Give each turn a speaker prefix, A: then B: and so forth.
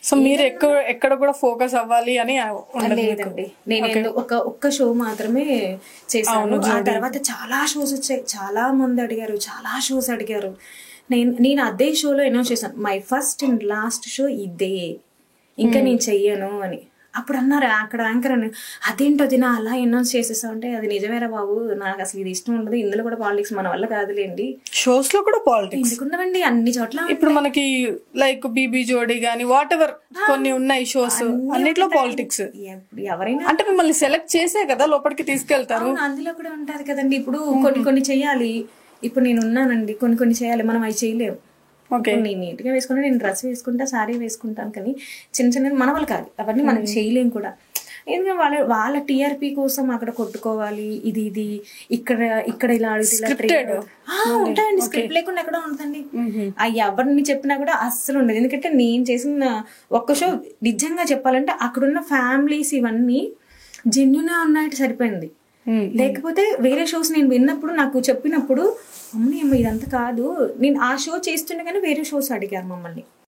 A: So మీరు ఎక్కడ కూడా ఫోకస్ అవ్వాలి అని
B: లేదండి. నేను ఒక్క షో మాత్రమే చేశాను. ఆ తర్వాత చాలా షోస్ వచ్చాయి, చాలా మంది అడిగారు, చాలా షోస్ అడిగారు. నేను అదే షోలో అనౌన్స్ చేశాను, my first and last show ఇదే, ఇంకా నేను చెయ్యను అని. అప్పుడు అన్నారు అక్కడ యాంకర్ అని, అదేంటో నా అలా అనౌన్స్ చేసేసా అంటే, అది నిజమేరా బాబు, నాకు అసలు ఇది ఇష్టం ఉండదు, ఇందులో కూడా పాలిటిక్స్ మన వల్ల కాదులేండి.
A: షోస్ లో కూడా పాలిటిక్స్
B: ఎందుకుండవండి, అన్ని చోట్ల.
A: ఇప్పుడు మనకి లైక్ బీబీ జోడీ గానీ వాట్ ఎవర్ కొన్ని ఉన్నాయి షోస్, అన్నిట్లో పాలిటిక్స్.
B: ఎవరైనా
A: అంటే మిమ్మల్ని సెలెక్ట్ చేసే కదా లోపలికి తీసుకెళ్తారు,
B: అందులో కూడా ఉంటది కదండి. ఇప్పుడు కొన్ని చెయ్యాలి, ఇప్పుడు నేను ఉన్నానండి, కొన్ని చేయాలి, మనం అవి చేయలేము. నేను నీట్ గా వేసుకుంటా, నేను డ్రెస్ వేసుకుంటా, సారీ వేసుకుంటాను, కానీ చిన్న మన వాళ్ళు కాదు అవన్నీ మనం చేయలేం కూడా. ఎందుకంటే వాళ్ళ టీఆర్పీ కోసం అక్కడ కొట్టుకోవాలి, ఇది ఇక్కడ ఇలా ఉంటాయండి. స్క్రిప్ట్ లేకుండా ఎక్కడ ఉంటుందండి. అవి ఎవరిని చెప్పినా కూడా అస్సలు ఉండదు. ఎందుకంటే నేను చేసిన ఒక్క షో నిజంగా చెప్పాలంటే అక్కడున్న ఫ్యామిలీస్ ఇవన్నీ జెన్యున్ గా ఉన్నట్టు సరిపోయింది. లేకపోతే వేరే షోస్ నేను విన్నప్పుడు, నాకు చెప్పినప్పుడు, అమ్మ ఇదంతా కాదు, నేను ఆ షో చేస్తుండగానే వేరే షోస్ అడిగారు మమ్మల్ని.